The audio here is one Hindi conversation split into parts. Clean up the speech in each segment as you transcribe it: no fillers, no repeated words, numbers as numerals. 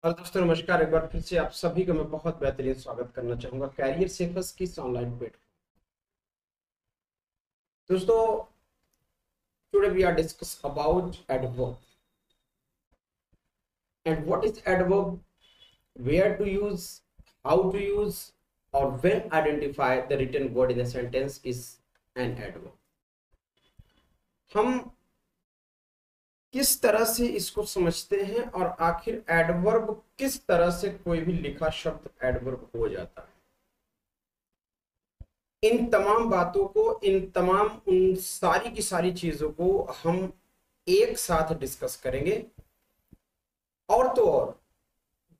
और दोस्तों नमस्कार। एक बार फिर से आप सभी का मैं बहुत बेहतरीन स्वागत करना चाहूंगा कैरियर सेफर्स की इस ऑनलाइन प्लेटफॉर्म। दोस्तों, today we are discuss about adverb and what is adverb, where to use, how to use और when identify the written word in a sentence is an adverb. हम किस तरह से इसको समझते हैं और आखिर एडवर्ब किस तरह से कोई भी लिखा शब्द एडवर्ब हो जाता है, इन तमाम बातों को, उन सारी की सारी चीजों को हम एक साथ डिस्कस करेंगे। और तो और,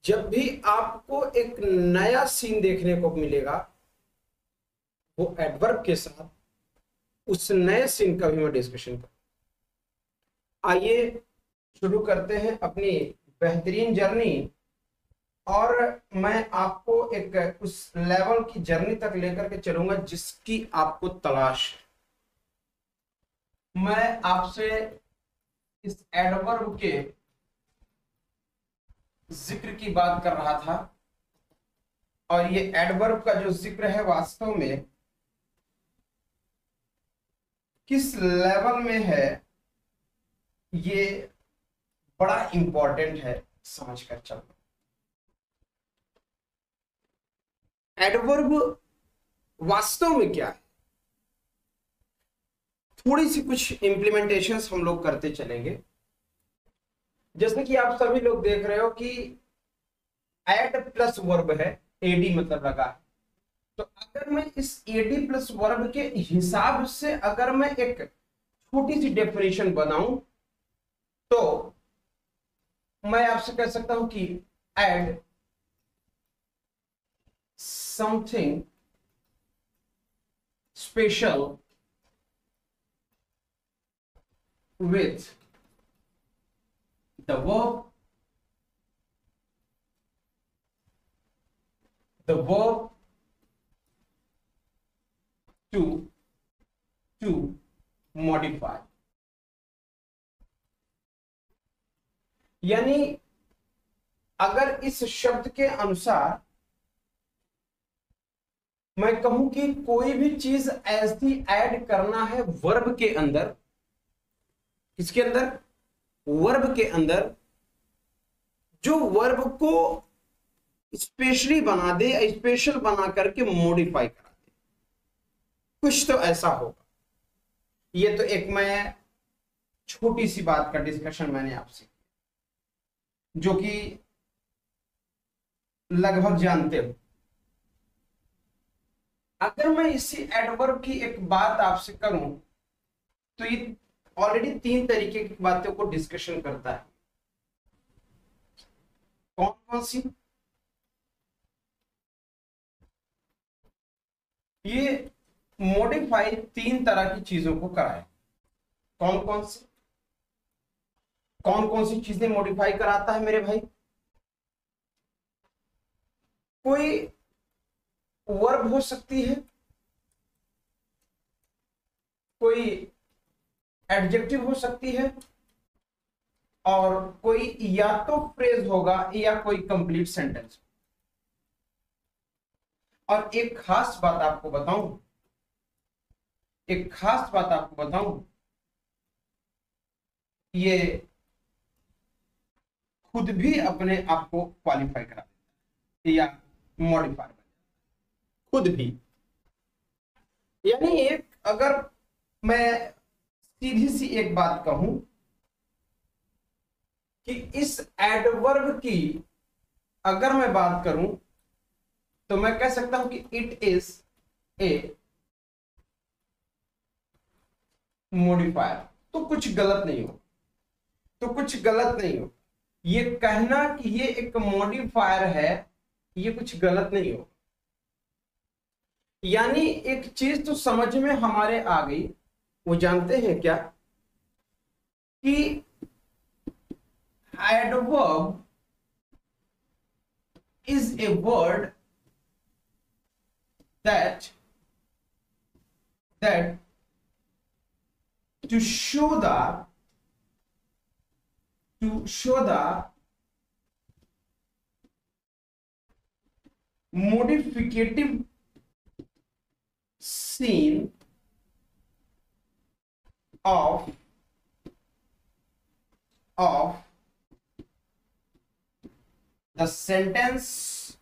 जब भी आपको एक नया सीन देखने को मिलेगा वो एडवर्ब के साथ, उस नए सीन का भी मैं डिस्कशन करूं। आइए शुरू करते हैं अपनी बेहतरीन जर्नी। और मैं आपको एक उस लेवल की जर्नी तक लेकर के चलूंगा जिसकी आपको तलाश है। मैं आपसे इस एडवर्ब के जिक्र की बात कर रहा था और ये एडवर्ब का जो जिक्र है वास्तव में किस लेवल में है, ये बड़ा इंपॉर्टेंट है समझकर चलना। एडवर्ब वास्तव में क्या है, थोड़ी सी कुछ इंप्लीमेंटेशंस हम लोग करते चलेंगे। जैसे कि आप सभी लोग देख रहे हो कि एड प्लस वर्ब है, एडी मतलब लगा है। तो अगर मैं इस एडी प्लस वर्ब के हिसाब से अगर मैं एक छोटी सी डेफिनेशन बनाऊं तो मैं आपसे कह सकता हूं कि add something special with the verb to modify। यानी अगर इस शब्द के अनुसार मैं कहूं कि कोई भी चीज ऐसी ऐड करना है वर्ब के अंदर, किसके अंदर, वर्ब के अंदर, जो वर्ब को स्पेशली बना दे, स्पेशल बना करके मॉडिफाई करा दे, कुछ तो ऐसा होगा। ये तो एक मैं छोटी सी बात का डिस्कशन मैंने आपसे किया जो कि लगभग जानते हो। अगर मैं इसी एडवर्ब की एक बात आपसे करूं तो ये ऑलरेडी 3 तरीके की बातों को डिस्कशन करता है। कौन कौन सी? ये मॉडिफाई 3 तरह की चीजों को कराए। कौन कौन सी चीजें मॉडिफाई कराता है मेरे भाई? कोई वर्ब हो सकती है, कोई एडजेक्टिव हो सकती है, और कोई या तो फ्रेज होगा या कोई कंप्लीट सेंटेंस। और एक खास बात आपको बताऊं, ये खुद भी अपने आप को क्वालिफाई करा देता है या मॉडिफाई खुद भी। यानी एक, अगर मैं सीधी सी एक बात कहूं कि इस एडवर्ब की अगर मैं बात करूं तो मैं कह सकता हूं कि इट इज ए मॉडिफायर। तो कुछ गलत नहीं हो, ये कहना कि ये एक मॉडिफायर है, ये कुछ गलत नहीं हो। यानी एक चीज तो समझ में हमारे आ गई, वो जानते हैं क्या कि adverb is a word that to show the modificative scene of the sentence,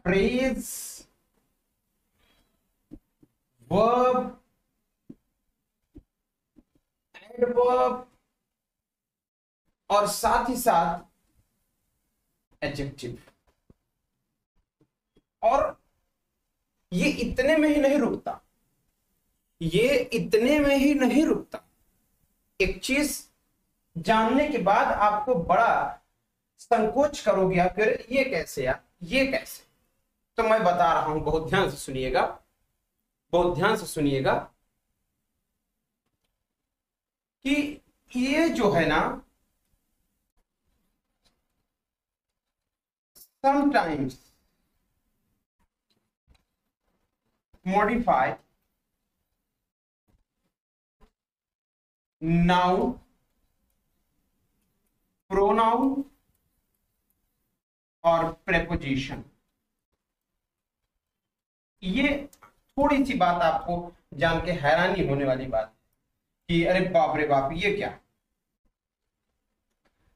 phrase, verb, adverb और साथ ही साथ एडजेक्टिव। और ये इतने में ही नहीं रुकता, ये इतने में ही नहीं रुकता। एक चीज जानने के बाद आपको बड़ा संकोच करोगे आप, फिर ये कैसे यार, ये कैसे? तो मैं बता रहा हूं, बहुत ध्यान से सुनिएगा, बहुत ध्यान से सुनिएगा कि ये जो है ना, sometimes modify noun, pronoun और preposition। ये थोड़ी सी बात आपको जान के हैरानी होने वाली बात है कि अरे बाप रे बाप, ये क्या,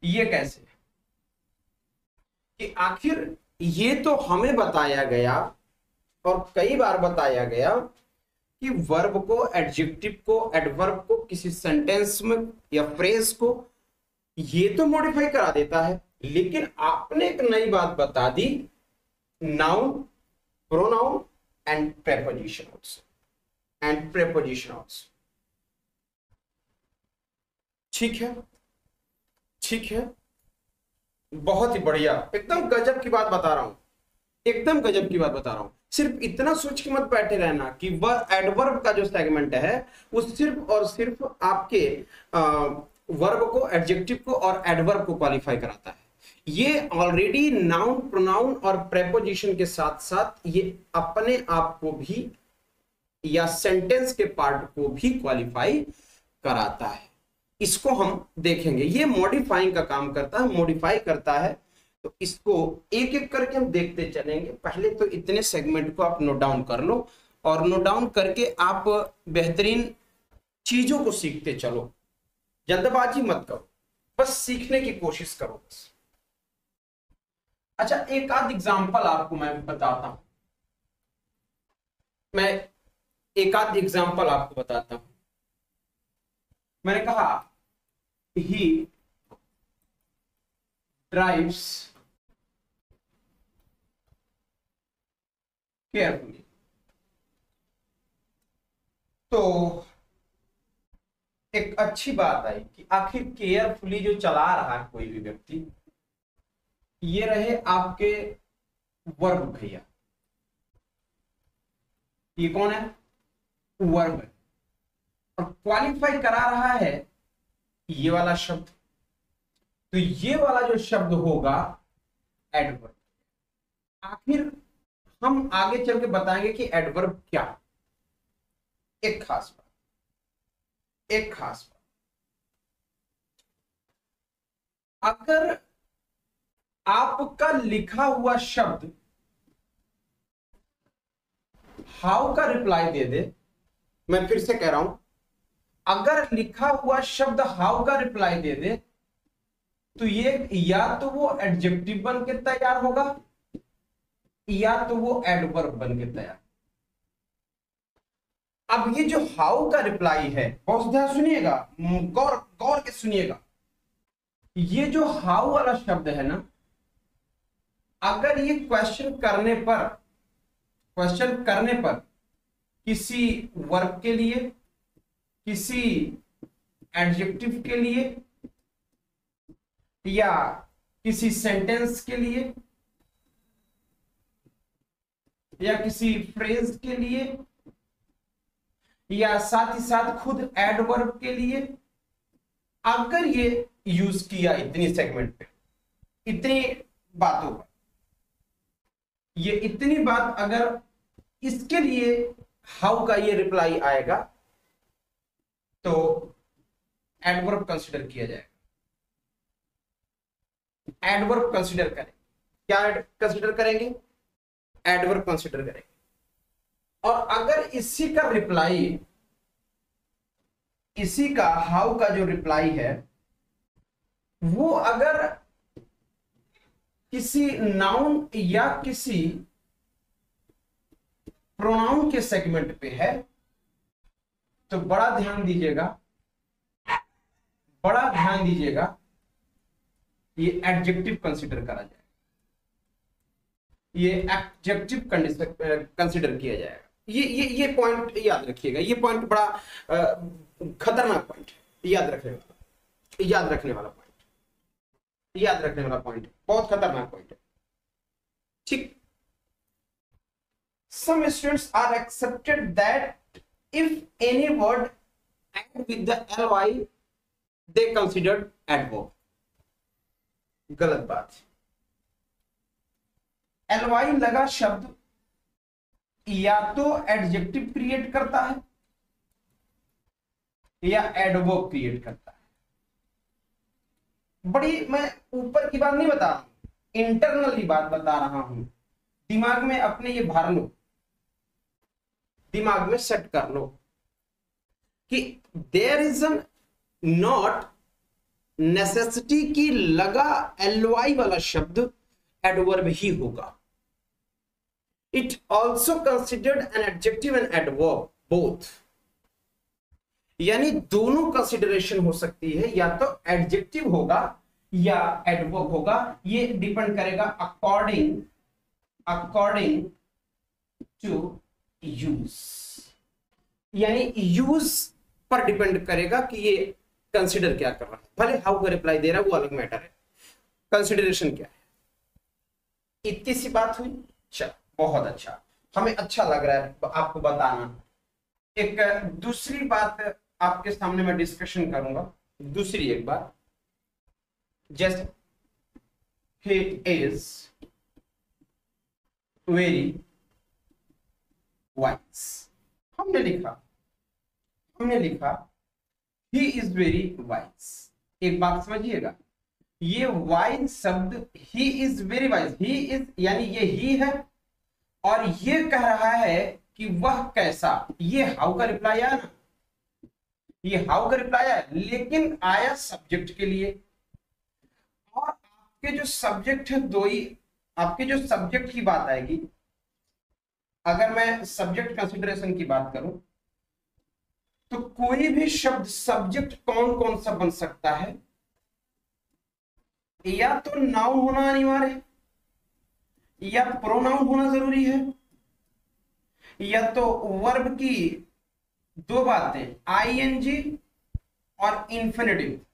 ये कैसे? कि आखिर ये तो हमें बताया गया और कई बार बताया गया कि वर्ब को, एडजेक्टिव को, एडवर्ब को किसी सेंटेंस में या फ्रेज को ये तो मॉडिफाई करा देता है, लेकिन आपने एक नई बात बता दी, noun, pronoun and preposition also. ठीक है, ठीक है, बहुत ही बढ़िया, एकदम गजब की बात बता रहा हूं, एकदम गजब की बात बता रहा हूं। सिर्फ इतना सोच के मत बैठे रहना कि वह एडवर्ब का जो सेगमेंट है वो सिर्फ और सिर्फ आपके वर्ब को, एडजेक्टिव को और एडवर्ब को क्वालिफाई कराता है। ये ऑलरेडी नाउन, प्रोनाउन और प्रेपोजिशन के साथ साथ ये अपने आप को भी या सेंटेंस के पार्ट को भी क्वालिफाई कराता है। इसको हम देखेंगे, ये मॉडिफाइंग का काम करता है, मॉडिफाई करता है। तो इसको एक एक करके हम देखते चलेंगे। पहले तो इतने सेगमेंट को आप नोट डाउन कर लो और नोट डाउन करके आप बेहतरीन चीजों को सीखते चलो, जल्दबाजी मत करो, बस सीखने की कोशिश करो बस। अच्छा, एक आध एग्जांपल आपको मैं बताता हूं, मैं एक आध एग्जांपल आपको बताता हूं। मैंने कहा he drives carefully, तो एक अच्छी बात आई कि आखिर केयरफुली जो चला रहा है कोई भी व्यक्ति, ये रहे आपके वर्ब भैया। ये कौन है? वर्ब है। और क्वालिफाई करा रहा है ये वाला शब्द, तो ये वाला जो शब्द होगा एडवर्ब। आखिर हम आगे चल के बताएंगे कि एडवर्ब क्या। एक खास बात, एक खास बात, अगर आपका लिखा हुआ शब्द हाउ का रिप्लाई दे दे, मैं फिर से कह रहा हूं, अगर लिखा हुआ शब्द हाउ का रिप्लाई दे दे तो ये या तो वो एडजेक्टिव बन के तैयार होगा या तो वो एडवर्ब बन के तैयार। अब ये जो हाउ का रिप्लाई है, बहुत ध्यान सुनिएगा, गौर गौर के सुनिएगा। ये जो हाउ वाला शब्द है ना, अगर ये क्वेश्चन करने पर किसी वर्ब के लिए, किसी एडजेक्टिव के लिए या किसी सेंटेंस के लिए या किसी फ्रेज के लिए या साथ ही साथ खुद एडवर्ब के लिए, अगर ये यूज किया इतनी सेगमेंट पे, इतनी बातों पर, ये इतनी बात अगर इसके लिए हाउ का ये रिप्लाई आएगा तो एडवर्ब कंसीडर किया जाएगा। एडवर्ब कंसीडर करें, क्या कंसिडर करेंगे? एडवर्ब कंसिडर करेंगे। और अगर इसी का रिप्लाई, इसी का हाउ का जो रिप्लाई है वो अगर किसी नाउन या किसी प्रोनाउन के सेगमेंट पे है तो बड़ा ध्यान दीजिएगा, बड़ा ध्यान दीजिएगा, ये एडजेक्टिव कंसिडर करा जाएगा, ये एडजेक्टिव कंसिडर किया जाएगा। ये पॉइंट याद रखिएगा, ये पॉइंट बड़ा खतरनाक पॉइंट है, याद रखने वाला, याद रखने वाला पॉइंट, याद रखने वाला पॉइंट, बहुत खतरनाक पॉइंट है। ठीक, some students are accepted that if any word end with the ly they considered adverb। गलत बात। ly लगा शब्द या तो एडजेक्टिव क्रिएट करता है या एडवर्ब क्रिएट करता है। बड़ी, मैं ऊपर की बात नहीं बता रहा हूं, इंटरनली बात बता रहा हूं। दिमाग में अपने ये भर लो, दिमाग में सेट कर लो कि देयर इज नॉट नेसेसिटी की लगा एलवाई वाला शब्द एडवर्ब ही होगा। It also considered an adjective and adverb both, यानी दोनों कंसिडरेशन हो सकती है, या तो एडजेक्टिव होगा या एडवर्ब होगा। ये डिपेंड करेगा अकॉर्डिंग टू यूज, यानी यूज पर डिपेंड करेगा कि ये कंसिडर क्या कर रहा है। भले हाउ का रिप्लाई दे रहा है वो अलग मैटर है, कंसिडरेशन क्या है। इतनी सी बात हुई, चल बहुत अच्छा, हमें अच्छा लग रहा है आपको बताना। एक दूसरी बात आपके सामने मैं डिस्कशन करूंगा, दूसरी एक बात, जैसे he is very wise। हमने लिखा he is very wise। एक बात समझिएगा, ये wise शब्द he is very wise, he is यानी ये ही है और ये कह रहा है कि वह कैसा। ये हाउ का रिप्लाई आया ना, ये हाउ का रिप्लाई आया, लेकिन आया सब्जेक्ट के लिए। और आपके जो सब्जेक्ट है दो ही, आपके जो सब्जेक्ट की बात आएगी, अगर मैं सब्जेक्ट कंसिडरेशन की बात करूं तो कोई भी शब्द सब्जेक्ट कौन कौन सा बन सकता है? या तो नाउन होना अनिवार्य है, या प्रोनाउन होना जरूरी है, या तो वर्ब की दो बातें आईएनजी और इंफिनिटिव।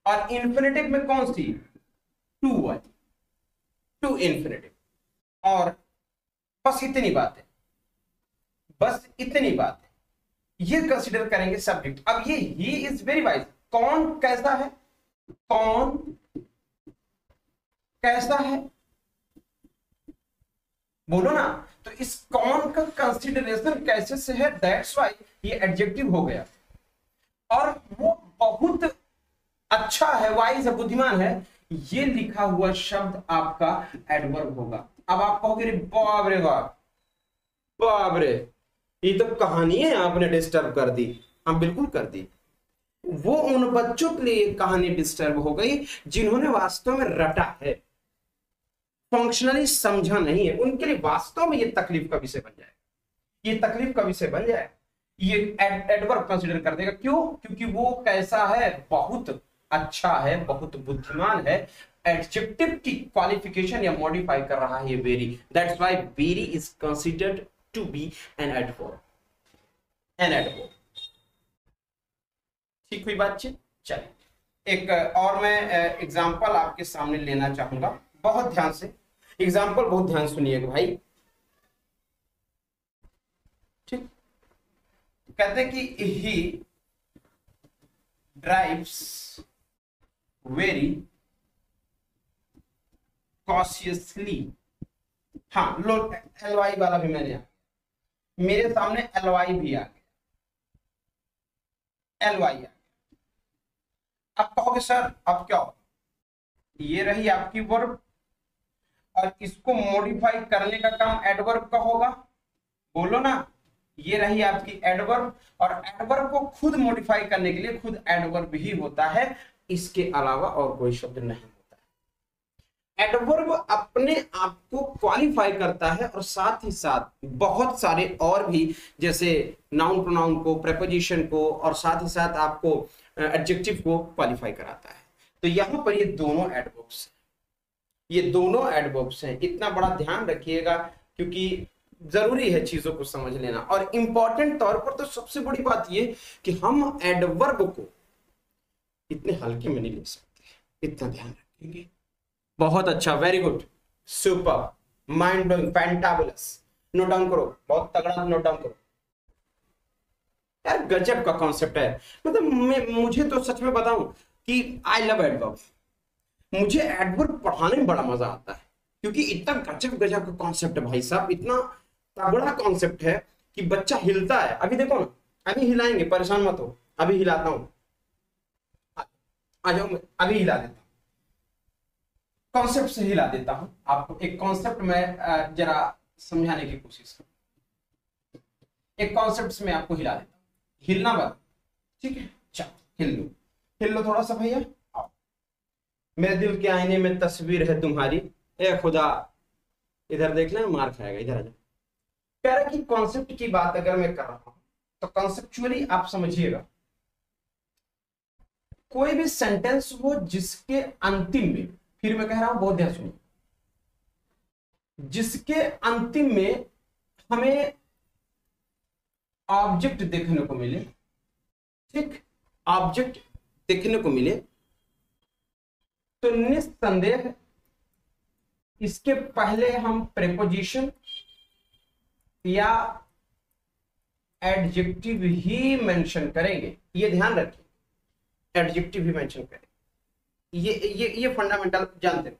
और इंफिनिटिव में कौन सी? To infinitive. और बस इतनी बात है, बस इतनी बात है, ये कंसिडर करेंगे सब्जेक्ट। अब ये ही इज वेरी वाइज, कौन कैसा है, कौन कैसा है, बोलो ना। तो इस कौन का कंसिडरेशन कैसे से है, दैट्स व्हाई ये एडजेक्टिव हो गया। और वो बहुत अच्छा है, वाइज है, बुद्धिमान है, ये लिखा हुआ शब्द आपका एडवर्ब होगा। अब आप कहोगे बाप रे बाप, बाप रे, ये तो कहानी है आपने डिस्टर्ब कर दी। हम बिल्कुल कर दी। वो उन बच्चों के लिए कहानी डिस्टर्ब हो गई जिन्होंने वास्तव में रटा है, फंक्शनली समझा नहीं है। उनके लिए वास्तव में ये तकलीफ का विषय बन जाए, ये तकलीफ का विषय बन जाए। ये एडवर्ब कंसिडर कर देगा। क्यों? क्योंकि वो कैसा है, बहुत अच्छा है, बहुत बुद्धिमान है। एडजेक्टिव की क्वालिफिकेशन या मॉडिफाई कर रहा है ये very, that's why very is considered to be an adverb, an adverb. ठीक हुई बातचीत। चलिए एक और मैं एग्जांपल आपके सामने लेना चाहूंगा, बहुत ध्यान से एग्जांपल, बहुत ध्यान सुनिएगा भाई। ठीक, कहते हैं कि ही ड्राइव्स वेरी कॉशियसली। हाँ लो, एलवाई वाला भी मैंने, मेरे सामने एलवाई भी आ गया, एलवाई आ गया। अब कहोगे सर अब क्या हो, ये रही आपकी वर्ब, और इसको मॉडिफाई करने का काम एडवर्ब का होगा, बोलो ना। ये रही आपकी एडवर्ब, और एडवर्ब को खुद मॉडिफाई करने के लिए खुद एडवर्ब ही होता है, इसके अलावा और कोई शब्द नहीं होता है। एडवर्ब अपने आप को क्वालिफाई करता है और साथ ही साथ बहुत सारे और भी, जैसे नाउन प्रोनाउन को, प्रेपोजिशन को, और साथ ही साथ आपको एडजेक्टिव को क्वालिफाई कराता है। तो यहां पर ये दोनों एडवर्ब्स हैं, ये दोनों एडवर्ब्स हैं, इतना बड़ा ध्यान रखिएगा क्योंकि जरूरी है चीजों को समझ लेना। और इंपॉर्टेंट तौर पर तो सबसे बड़ी बात ये कि हम एडवर्ब को इतने हल्के में नहीं ले सकते, इतना ध्यान रखेंगे। बहुत अच्छा, very good, super, mind blowing, fantabulous. Note down करो, बहुत तगड़ा नोट डाउन करो यार, गजब का कॉन्सेप्ट है। मतलब मुझे तो सच में बताऊं कि आई लव एडवर्ब, मुझे एडवर्ब पढ़ाने में बड़ा मजा आता है क्योंकि इतना गजब गजब का कॉन्सेप्ट है भाई साहब, इतना तगड़ा कॉन्सेप्ट है कि बच्चा हिलता है। अभी देखो ना, अभी हिलाएंगे, परेशान मत हो, अभी हिलाता हूं, आ जाओ, अभी हिला देता हूं, कॉन्सेप्ट से हिला देता हूं आपको। एक कॉन्सेप्ट में जरा समझाने की कोशिश करूं, एक कॉन्सेप्ट में आपको हिला देता हूं, हिलना बस, ठीक है? चलो हिल लो थोड़ा सा भैया। मेरे दिल के आईने में तस्वीर है तुम्हारी, ए खुदा, इधर देख लेना, मार खाएगा, इधर आ जाओ। कह रहा कि कॉन्सेप्ट की बात अगर मैं कर रहा हूं तो कॉन्सेप्चुअली आप समझिएगा, कोई भी सेंटेंस हो जिसके अंतिम में, फिर मैं कह रहा हूं बहुत ध्यान सुनिए, जिसके अंतिम में हमें ऑब्जेक्ट देखने को मिले, ठीक, ऑब्जेक्ट देखने को मिले, तो निस्संदेह इसके पहले हम प्रेपोजिशन या एडजेक्टिव ही मेंशन करेंगे। ये ध्यान रखिए, एडजेक्टिव ही मेंशन करेंगे। ये फंडामेंटल जानते रहो,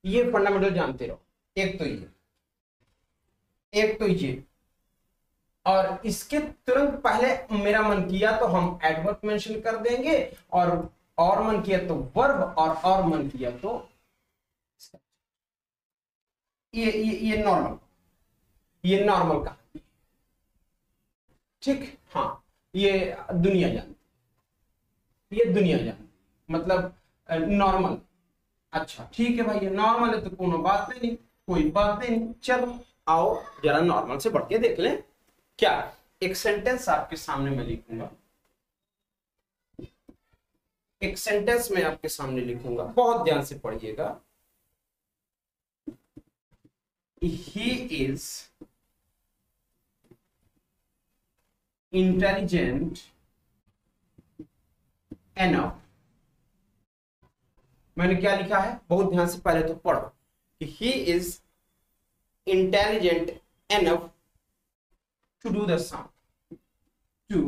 ये फंडामेंटल जानते रहो। एक तो ये, और इसके तुरंत पहले मेरा मन किया तो हम एडवर्ब मेंशन कर देंगे, और मन किया तो वर्ब, और मन किया तो ये नॉर्मल का, ठीक, हाँ, ये दुनिया जानती, ये दुनिया जानती, मतलब नॉर्मल। अच्छा ठीक है भाई, ये नॉर्मल है तो कोनो बात नहीं, कोई बात नहीं। चलो आओ जरा नॉर्मल से बढ़ के देख लें। क्या, एक सेंटेंस आपके सामने मैं लिखूंगा, एक सेंटेंस में आपके सामने लिखूंगा, बहुत ध्यान से पढ़िएगा। He is intelligent enough, मैंने क्या लिखा है बहुत ध्यान से पहले तो पढ़ो कि he is intelligent enough to do the sum, to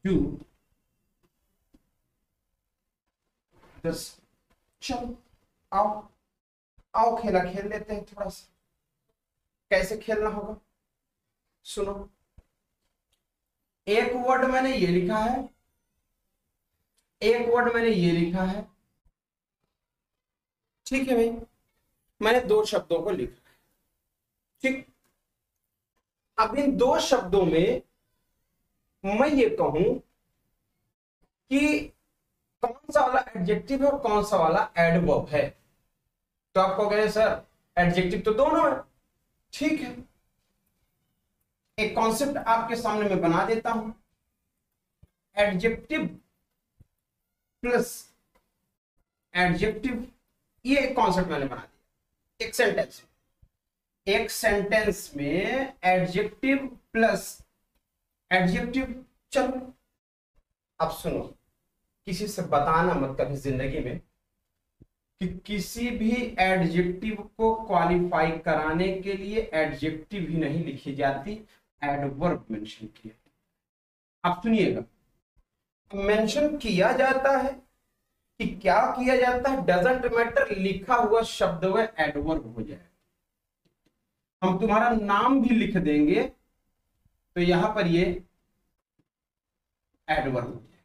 do this। चलो आओ खेला खेल लेते हैं थोड़ा सा। कैसे खेलना होगा सुनो, एक वर्ड मैंने ये लिखा है, एक वर्ड मैंने ये लिखा है, ठीक है भाई, मैंने दो शब्दों को लिखा है, ठीक। अब इन दो शब्दों में मैं ये कहूं कि कौन सा वाला एडजेक्टिव है और कौन सा वाला एडवर्ब है, तो आप कहोगे सर एडजेक्टिव तो दोनों है, ठीक है। एक कॉन्सेप्ट आपके सामने मैं बना देता हूं, एडजेक्टिव प्लस एडजेक्टिव, ये एक कॉन्सेप्ट मैंने बना दिया एक सेंटेंस में। एक सेंटेंस में एडजेक्टिव प्लस एडजेक्टिव। चलो अब सुनो, किसी से बताना मत कभी जिंदगी में कि किसी भी एडजेक्टिव को क्वालिफाई कराने के लिए एडजेक्टिव ही नहीं लिखी जाती, एडवर्ब मेंशन किया। अब सुनिएगा, मेंशन किया जाता है कि क्या किया जाता है डजंट मैटर, लिखा हुआ शब्द वह एडवर्ब हो जाए। हम तुम्हारा नाम भी लिख देंगे तो यहां पर ये एडवर्ब हो जाए।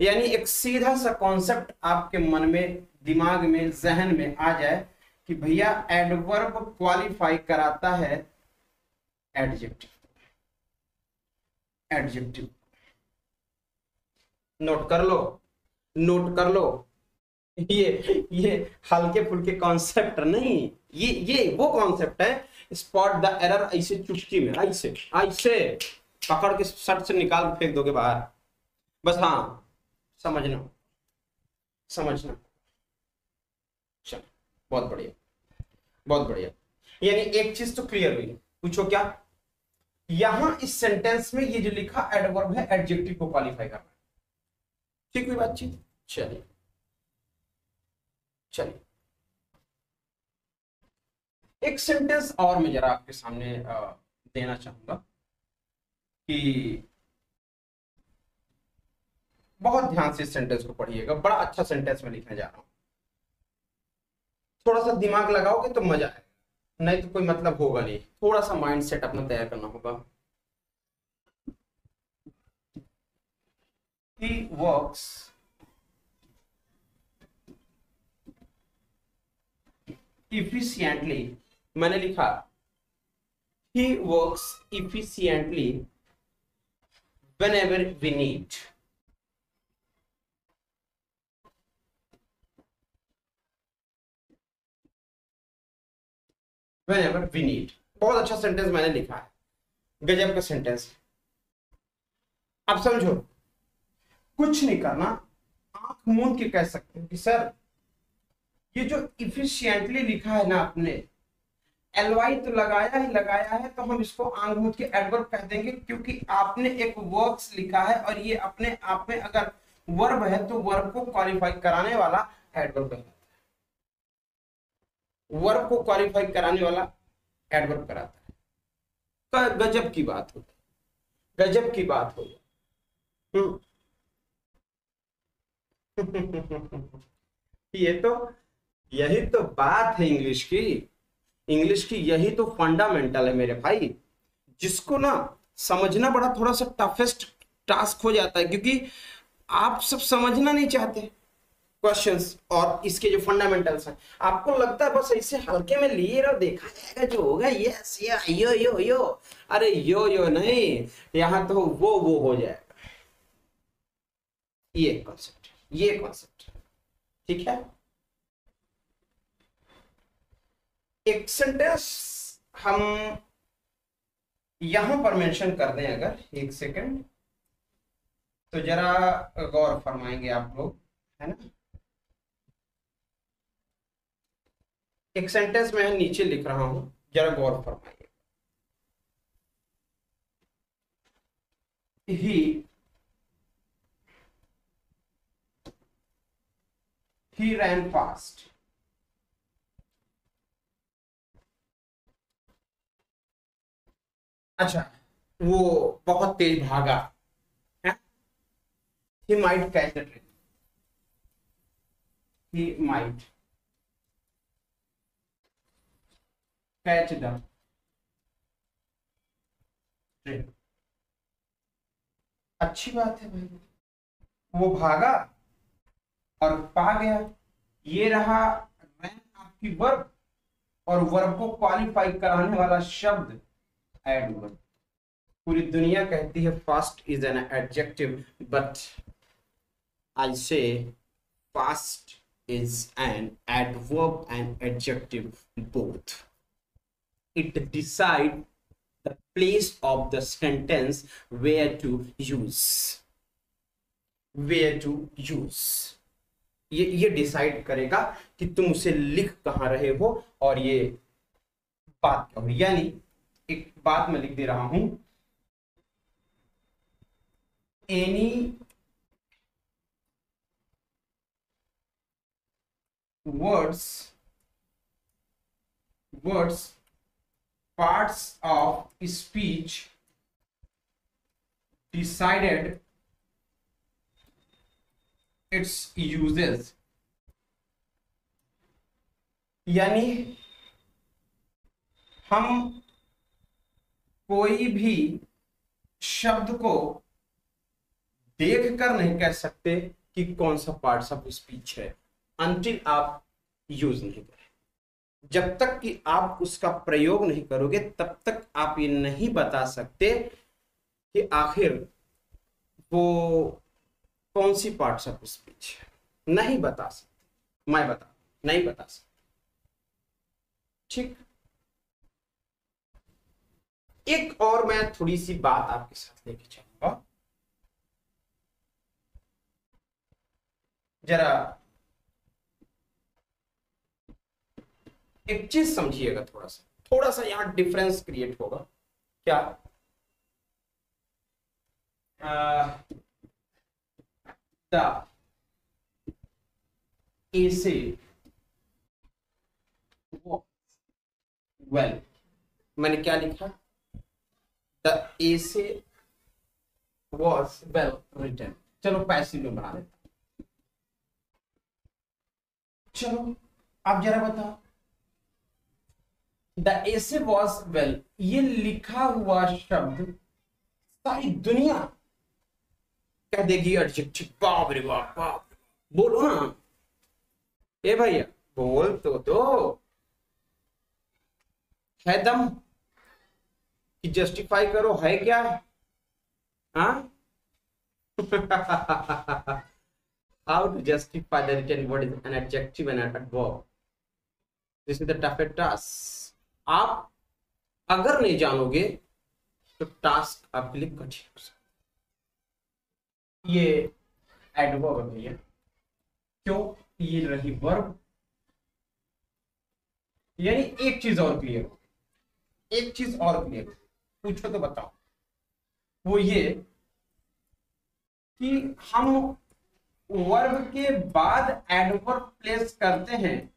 यानी एक सीधा सा कॉन्सेप्ट आपके मन में, दिमाग में, जहन में आ जाए कि भैया एडवर्ब क्वालिफाई कराता है एडजेक्टिव। एडजेक्टिव नोट कर लो, नोट कर लो। ये हल्के फुल्के कॉन्सेप्ट नहीं, ये वो कॉन्सेप्ट है, स्पॉट द एरर। ऐसे चुटकी में ऐसे ऐसे पकड़ के सट से निकाल फेंक दोगे बाहर। बस हाँ, समझना समझना। चलो, बहुत बढ़िया, बहुत बढ़िया। यानी एक चीज तो क्लियर हुई। पूछो क्या? यहां इस सेंटेंस में ये जो लिखा एडवर्ब है, एडजेक्टिव को क्वालिफाई करना है। ठीक हुई बातचीत? चलिए चलिए, एक सेंटेंस और मैं जरा आपके सामने देना चाहूंगा कि बहुत ध्यान से इस सेंटेंस को पढ़िएगा। बड़ा अच्छा सेंटेंस में लिखने जा रहा हूं। थोड़ा सा दिमाग लगाओगे तो मजा आएगा, नहीं तो कोई मतलब होगा नहीं। थोड़ा सा माइंड सेट अपना तैयार करना होगा। He works efficiently, मैंने लिखा he works efficiently whenever we need। whenever we need, बहुत अच्छा सेंटेंस मैंने लिखा है, गजब का सेंटेंस। अब समझो, कुछ नहीं करना, आंख मूंद के कह सकते हो कि सर ये जो इफिशिएंटली लिखा है ना आपने, एलवाई तो लगाया है, तो हम इसको आंख मूंद के एडवर्ब कह देंगे, क्योंकि आपने एक वर्क्स लिखा है और ये अपने आप में अगर वर्ब है तो वर्ब को क्वालिफाई कराने वाला एडवर्ब कहलाता है। वर्ब को क्वालिफाई कराने वाला एडवर्ब कराता है। गजब की बात हो, गजब की बात हो। ये तो, यही तो बात है इंग्लिश की। इंग्लिश की यही तो फंडामेंटल है मेरे भाई, जिसको ना समझना बड़ा थोड़ा सा टफेस्ट टास्क हो जाता है, क्योंकि आप सब समझना नहीं चाहते क्वेश्चंस और इसके जो फंडामेंटल्स हैं। आपको लगता है बस ऐसे हल्के में लिए रहो, देखा जाएगा जो होगा, यस या यो यो यो। अरे यो यो नहीं, यहां तो वो हो जाएगा। ये कॉन्सेप्ट, ये कॉन्सेप्ट, ठीक है। एक सेंटेंस हम यहां पर मेंशन कर दें अगर, एक सेकंड, तो जरा गौर फरमाएंगे आप लोग, है ना। एक सेंटेंस मैं नीचे लिख रहा हूं, जरा गौर फरमाइए। he ran fast। अच्छा, वो बहुत तेज भागा है। he might catch the train। he might catch the train। अच्छी बात है भाई, वो भागा और पा गया। ये रहा रैन आपकी वर्ब, और वर्ब को क्वालिफाई कराने वाला शब्द एडवर्ब। पूरी दुनिया कहती है fast is an adjective, but I से fast is an adverb and adjective both। It decide the place of the sentence where to use, where to use। ये डिसाइड करेगा कि तुम उसे लिख कहां रहे हो और ये बात क्या हो। यानी एक बात मैं लिख दे रहा हूं, any words parts of speech decided its uses। यानी हम कोई भी शब्द को देख कर नहीं कह सकते कि कौन सा पार्ट्स ऑफ स्पीच है अनटिल आप यूज नहीं करें। जब तक कि आप उसका प्रयोग नहीं करोगे तब तक आप ये नहीं बता सकते कि आखिर वो कौन सी पार्ट्स ऑफ स्पीच है। नहीं बता सकते, मैं बता नहीं बता सकता। ठीक, एक और मैं थोड़ी सी बात आपके साथ लेके चलूंगा, जरा एक चीज समझिएगा, थोड़ा सा यहां डिफरेंस क्रिएट होगा। क्या द एसे वेल, मैंने क्या लिखा, the essay was well written. चलो पैसिव में बना देता, चलो आप जरा बताओ, द एसे वॉज वेल, ये लिखा हुआ शब्द सारी दुनिया कह देगी एडजेक्टिव, बाप रे बाप, बाप बोलो ना ए भैया, बोल तो दो, है दम कि जस्टिफाई करो, है क्या? हाँ how to justify the written word is an adjective and an adverb, this is the toughest task। आप अगर नहीं जानोगे तो टास्क आपके लिए कठिन हो सकता है। ये एडवर्ब है भैया, क्यों? ये रही वर्ब। यानी एक चीज और क्लियर हो, एक चीज और क्लियर हो, पूछो तो बताओ, वो ये कि हम वर्ब के बाद एडवर्ब प्लेस करते हैं,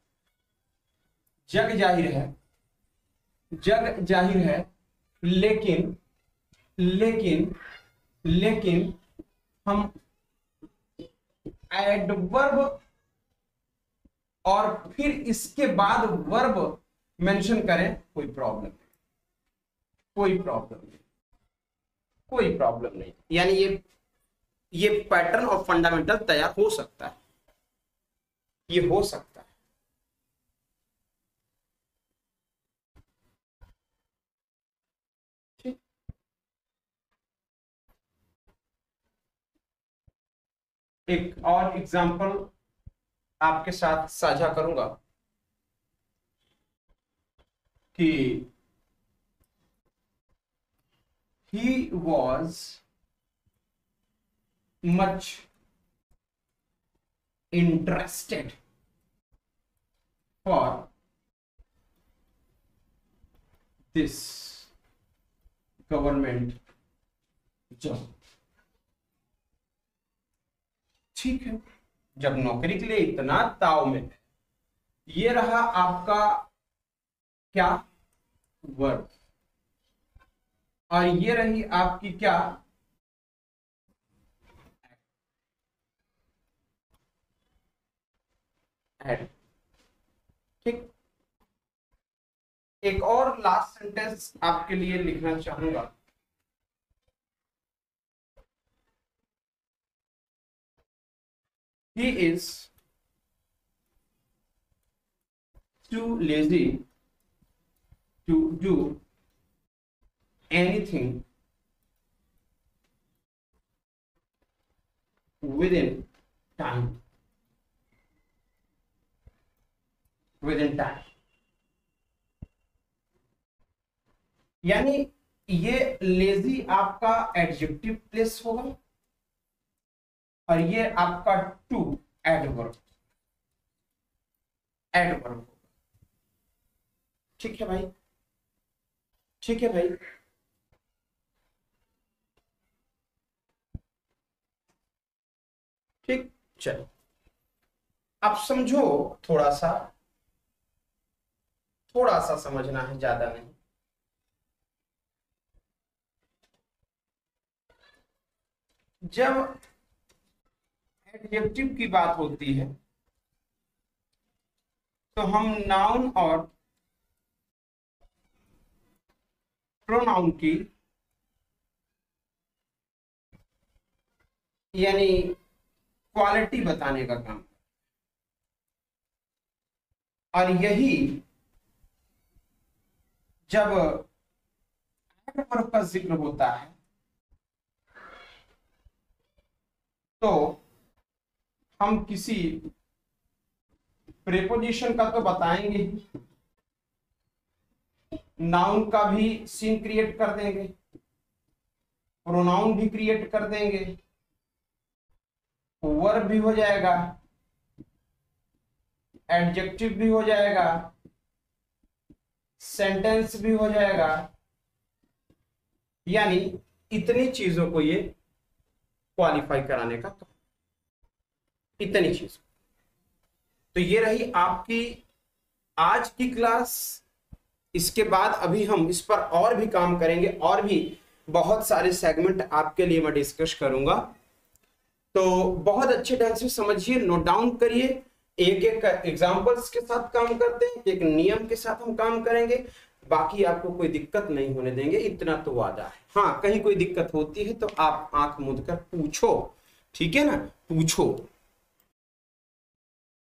जग जाहिर है, लेकिन लेकिन लेकिन हम एडवर्ब और फिर इसके बाद वर्ब मेंशन करें, कोई प्रॉब्लम नहीं, कोई प्रॉब्लम नहीं, कोई प्रॉब्लम नहीं। यानी ये पैटर्न और फंडामेंटल तैयार हो सकता है, ये हो सकता है। ठीक, एक और एग्जांपल आपके साथ साझा करूंगा कि he was much interested for this government job. ठीक है, जब नौकरी के लिए इतना ताव में है, ये रहा आपका क्या, वर्ब, और ये रही आपकी क्या, एड। ठीक, एक और लास्ट सेंटेंस आपके लिए लिखना चाहूंगा, he is too lazy to do anything within time, within time। यानी ये लेजी आपका एडजेक्टिव प्लेस होगा और ये आपका टू एडवर्ब होगा। ठीक है भाई, ठीक है भाई, ठीक, चलो अब समझो, थोड़ा सा समझना है, ज्यादा नहीं। जब एडजेक्टिव की बात होती है तो हम नाउन और प्रोनाउन की यानी क्वालिटी बताने का काम। और यही जब एडवर्ब का जिक्र होता है तो हम किसी प्रेपोजिशन का तो बताएंगे, नाउन का भी सीन क्रिएट कर देंगे, प्रोनाउन भी क्रिएट कर देंगे, वर्ब भी हो जाएगा, एडजेक्टिव भी हो जाएगा, सेंटेंस भी हो जाएगा। यानी इतनी चीजों को ये क्वालिफाई कराने का काम, इतनी चीज। तो ये रही आपकी आज की क्लास। इसके बाद अभी हम इस पर और भी काम करेंगे, और भी बहुत सारे सेगमेंट आपके लिए मैं डिस्कस करूंगा। तो बहुत अच्छे ढंग से समझिए, नोट डाउन करिए, एक एक एग्जांपल्स के साथ काम करते हैं, एक नियम के साथ हम काम करेंगे। बाकी आपको कोई दिक्कत नहीं होने देंगे, इतना तो वादा है। हाँ, कहीं कोई दिक्कत होती है तो आप आंख मूंद कर पूछो, ठीक है ना, पूछो।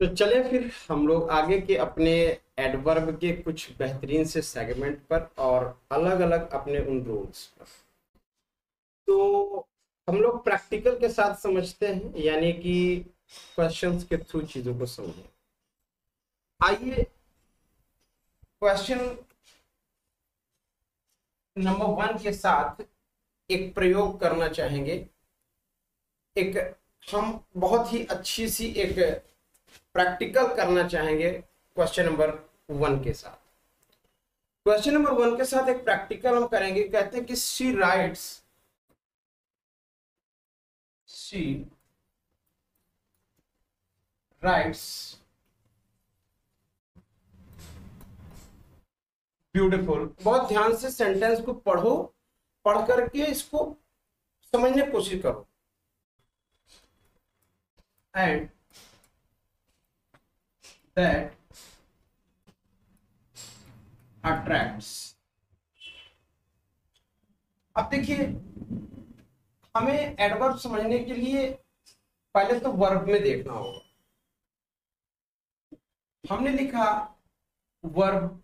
तो चले फिर हम लोग आगे के अपने एडवर्ब के कुछ बेहतरीन से सेगमेंट पर और अलग अलग अपने उन रूल्स पर। तो हम लोग प्रैक्टिकल के साथ समझते हैं, यानी कि क्वेश्चंस के थ्रू चीजों को समझें। आइए क्वेश्चन नंबर 1 के साथ एक प्रयोग करना चाहेंगे। एक हम बहुत ही अच्छी सी एक प्रैक्टिकल करना चाहेंगे क्वेश्चन नंबर 1 के साथ। क्वेश्चन नंबर 1 के साथ एक प्रैक्टिकल हम करेंगे। कहते हैं कि शी राइट्स ब्यूटीफुल। बहुत ध्यान से सेंटेंस को पढ़ो, पढ़ करके इसको समझने की कोशिश करो। And that attracts. अब देखिए, हमें एडवर्ब समझने के लिए पहले तो वर्ब में देखना होगा। हमने लिखा वर्ब,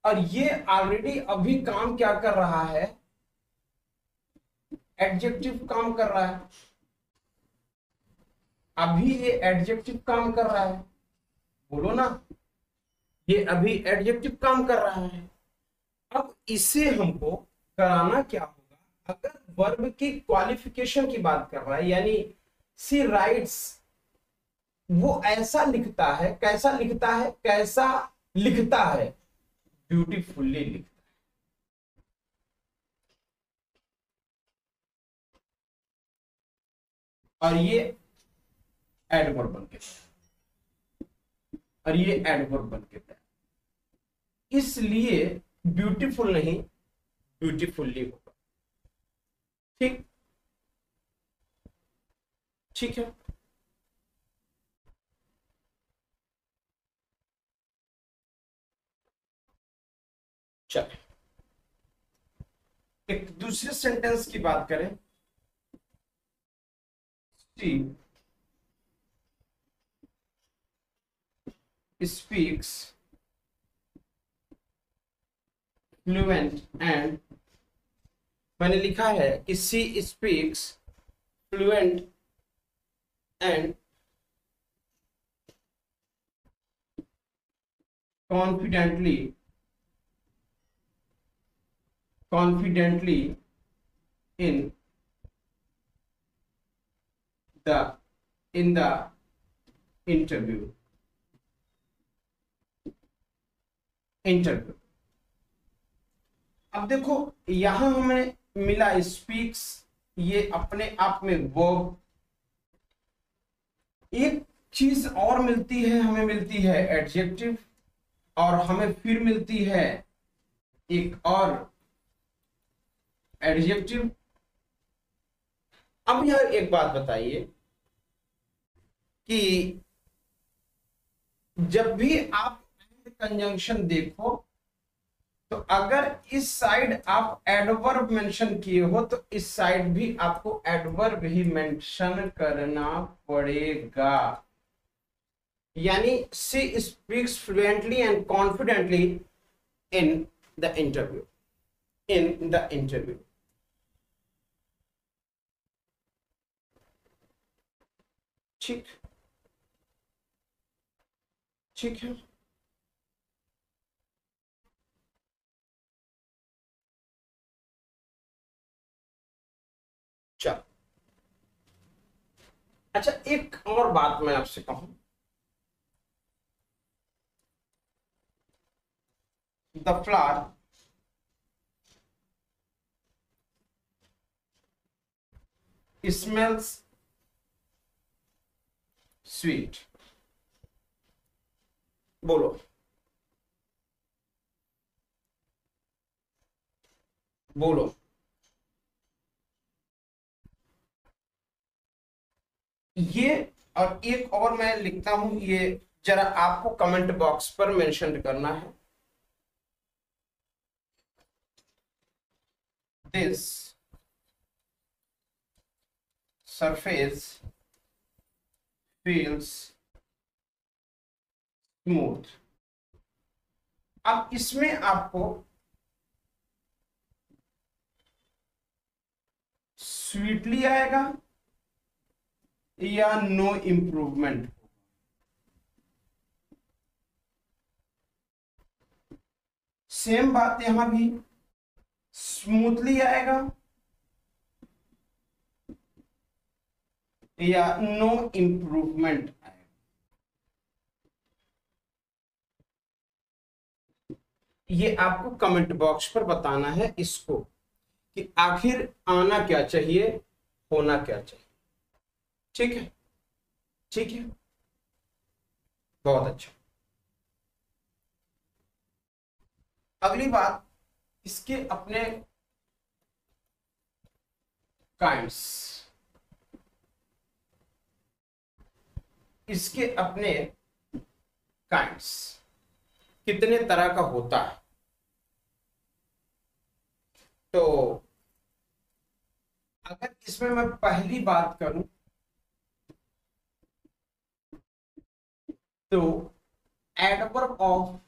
और ये ऑलरेडी अभी काम क्या कर रहा है, एडजेक्टिव काम कर रहा है। अभी ये एडजेक्टिव काम कर रहा है, बोलो ना, ये अभी एडजेक्टिव काम कर रहा है। अब इसे हमको कराना क्या होगा, अगर वर्ब की क्वालिफिकेशन की बात कर रहा है, यानी सी राइट्स, वो ऐसा लिखता है, कैसा लिखता है, कैसा लिखता है, ब्यूटीफुल्ली लिखता है। और ये एडवर्ब बन के, और ये एडवर्ब बन के, इसलिए ब्यूटीफुल नहीं, ब्यूटीफुल्ली होगा। ठीक, ठीक है। चलिए एक दूसरे सेंटेंस की बात करें। शी स्पीक्स फ्लुएंट एंड, मैंने लिखा है कि she speaks fluent and confidently in the interview। अब देखो, यहां हमें मिला स्पीक्स, ये अपने आप में वर्ब। एक चीज और मिलती है, हमें मिलती है एडजेक्टिव, और हमें फिर मिलती है एक और एडजेक्टिव। अब यार एक बात बताइए कि जब भी आप कंजंक्शन देखो तो अगर इस साइड आप एडवर्ब मेंशन किए हो तो इस साइड भी आपको एडवर्ब ही मेंशन करना पड़ेगा। यानी she speaks fluently and confidently in the interview, in the interview. ठीक, ठीक है। चल, अच्छा एक और बात मैं आपसे कहूं, द फ्लावर स्मेल्स स्वीट। बोलो, बोलो। ये और एक और मैं लिखता हूं, ये जरा आपको कमेंट बॉक्स पर मेंशन करना है। This surface feels smooth. अब इसमें आपको स्वीटली आएगा या नो इम्प्रूवमेंट। सेम बात यहां भी, स्मूथली आएगा या नो इम्प्रूवमेंट आएगा। ये आपको कमेंट बॉक्स पर बताना है इसको कि आखिर आना क्या चाहिए, होना क्या चाहिए। ठीक है, ठीक है, बहुत अच्छा। अगली बात, इसके अपने काइंड्स, इसके अपने काइंड्स कितने तरह का होता है। तो अगर इसमें मैं पहली बात करूं तो एडवर्ब ऑफ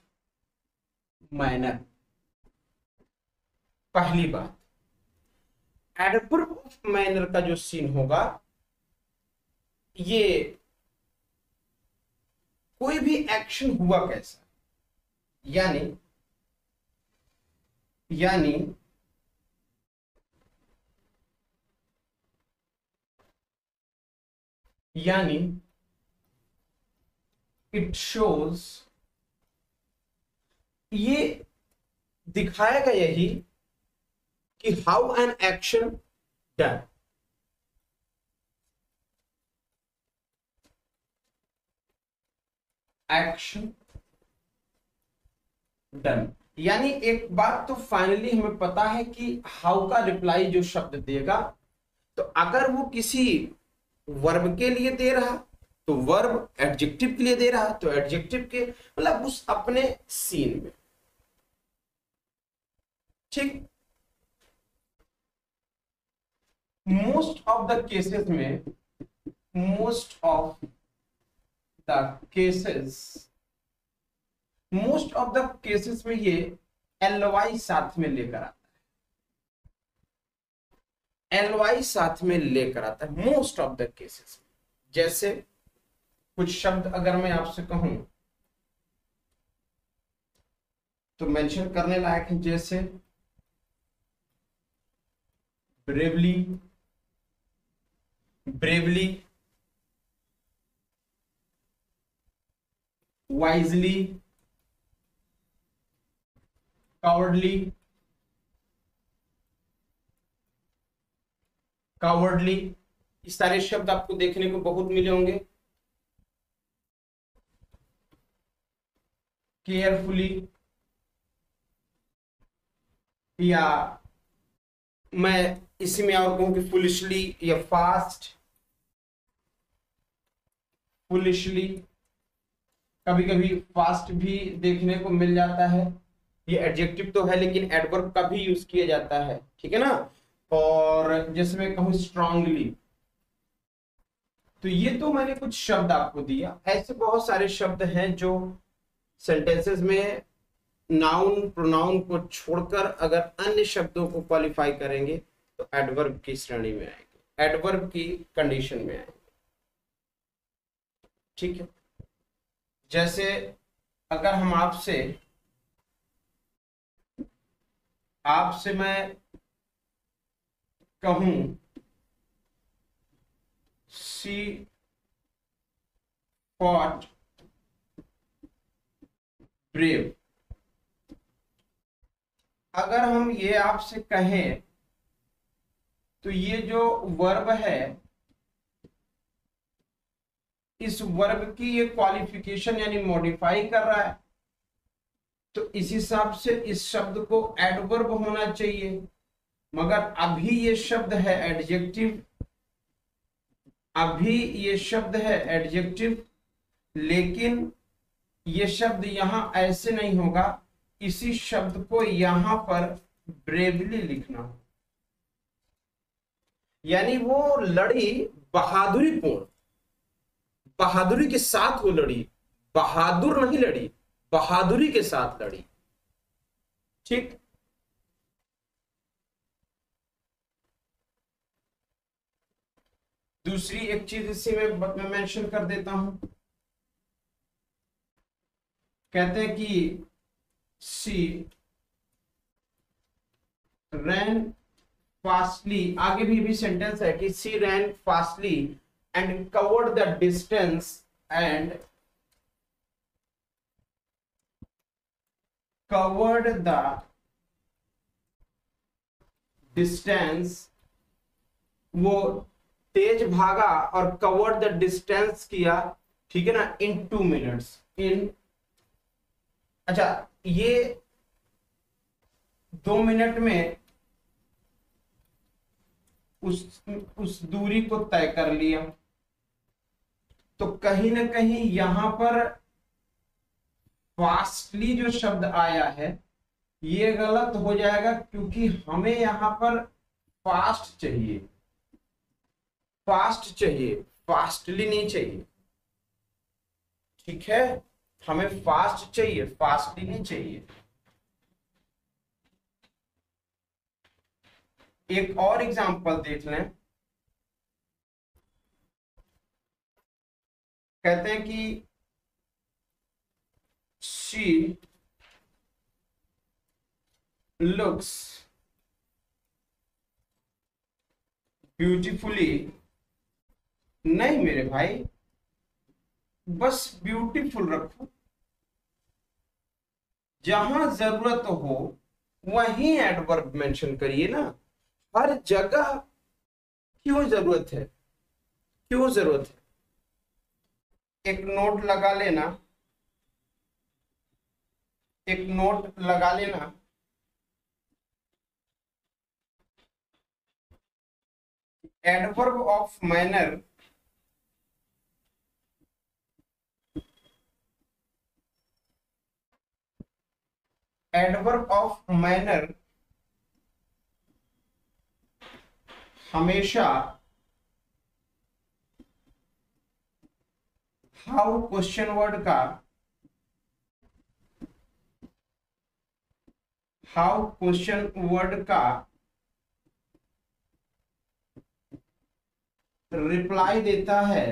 मैनर। पहली बात, एडवर्ब ऑफ मैनर का जो सीन होगा, ये कोई भी एक्शन हुआ कैसा, यानी यानी यानी इट शोज, ये दिखाएगा यही कि how an action done. Action done, यानी एक बात तो फाइनली हमें पता है कि हाउ का रिप्लाई जो शब्द देगा, तो अगर वो किसी वर्ब के लिए दे रहा तो वर्ब, एडजेक्टिव के लिए दे रहा तो एडजेक्टिव के, मतलब उस अपने सीन में। ठीक, मोस्ट ऑफ द केसेस में, most of the cases, most of the cases में ये एलवाई साथ में लेकर आता है, एलवाई साथ में लेकर आता है मोस्ट ऑफ द केसेस। जैसे कुछ शब्द अगर मैं आपसे कहूं तो मेंशन करने लायक है, जैसे bravely, bravely, wisely, cowardly, cowardly. इस सारे शब्द आपको देखने को बहुत मिले होंगे। केयरफुली, या मैं इसी में और कहूं कि फुलिशली या फास्ट, फुलिशली। कभी कभी फास्ट भी देखने को मिल जाता है, ये एडजेक्टिव तो है लेकिन एडवर्ब का भी यूज किया जाता है, ठीक है ना। और जैसे मैं कहूँ स्ट्रांगली, तो ये तो मैंने कुछ शब्द आपको दिया। ऐसे बहुत सारे शब्द हैं जो सेंटेंसेस में नाउन प्रोनाउन को छोड़कर अगर अन्य शब्दों को क्वालिफाई करेंगे तो एडवर्ब की श्रेणी में आएंगे, एडवर्ब की कंडीशन में आएंगे, ठीक है। जैसे अगर हम आपसे मैं कहूं सी फॉट ब्रेव, अगर हम ये आपसे कहें तो ये जो वर्ब है, इस वर्ब की ये क्वालिफिकेशन यानी मॉडिफाई कर रहा है, तो इस हिसाब से इस शब्द को एडवर्ब होना चाहिए। मगर अभी ये शब्द है एडजेक्टिव, अभी ये शब्द है एडजेक्टिव, लेकिन ये शब्द यहां ऐसे नहीं होगा, इसी शब्द को यहां पर ब्रेवली लिखना हो, यानी वो लड़ी बहादुरी पूर्ण, बहादुरी के साथ वो लड़ी, बहादुर नहीं लड़ी, बहादुरी के साथ लड़ी, ठीक। दूसरी एक चीज इसी में मैं मेंशन कर देता हूं, कहते हैं कि सी रैन फास्टली, आगे भी सेंटेंस है कि she ran fastly and covered the distance and covered the distance, वो तेज भागा और covered the distance किया, ठीक है ना, in 2 minutes, in, अच्छा ये 2 मिनट में उस दूरी को तय कर लिया, तो कहीं ना कहीं यहां पर फास्टली जो शब्द आया है ये गलत हो जाएगा, क्योंकि हमें यहां पर फास्ट चाहिए, फास्ट चाहिए, फास्टली नहीं चाहिए, ठीक है। हमें फास्ट चाहिए, फास्टली नहीं चाहिए। एक और एग्जांपल देख लें, कहते हैं कि she looks beautifully, नहीं मेरे भाई, बस ब्यूटीफुल रखो, जहां जरूरत हो वहीं एडवर्ब मेंशन करिए ना, हर जगह क्यों जरूरत है, क्यों जरूरत है। एक नोट लगा लेना, एक नोट लगा लेना, adverb of manner adverb of manner हमेशा हाउ क्वेश्चन वर्ड का, हाउ क्वेश्चन वर्ड का रिप्लाई देता है,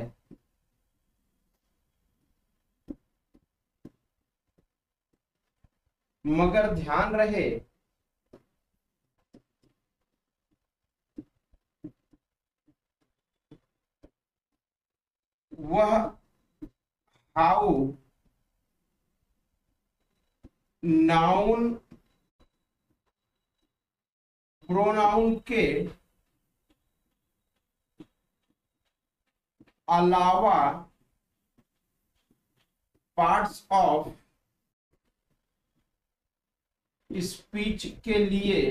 मगर ध्यान रहे वह हाउ नाउन प्रोनाउन के अलावा पार्ट्स ऑफ स्पीच के लिए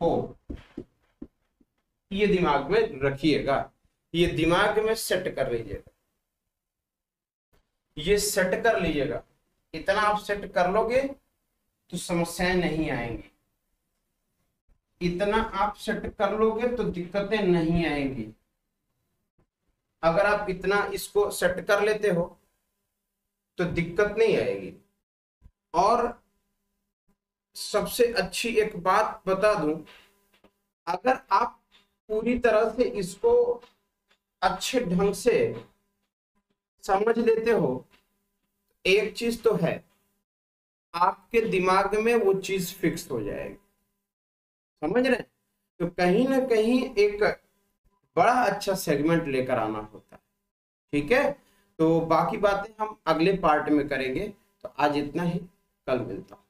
हो। ये दिमाग में रखिएगा, ये दिमाग में सेट कर लीजिएगा, ये सेट कर लीजिएगा। इतना आप सेट कर लोगे तो समस्याएं नहीं आएंगी, इतना आप सेट कर लोगे तो दिक्कतें नहीं आएंगी। अगर आप इतना इसको सेट कर लेते हो तो दिक्कत नहीं आएगी। और सबसे अच्छी एक बात बता दूं, अगर आप पूरी तरह से इसको अच्छे ढंग से समझ लेते हो, एक चीज तो है, आपके दिमाग में वो चीज फिक्स हो जाएगी। समझ रहे हैं? तो कहीं ना कहीं एक बड़ा अच्छा सेगमेंट लेकर आना होता है। ठीक है, तो बाकी बातें हम अगले पार्ट में करेंगे। तो आज इतना ही, कल मिलता हूं।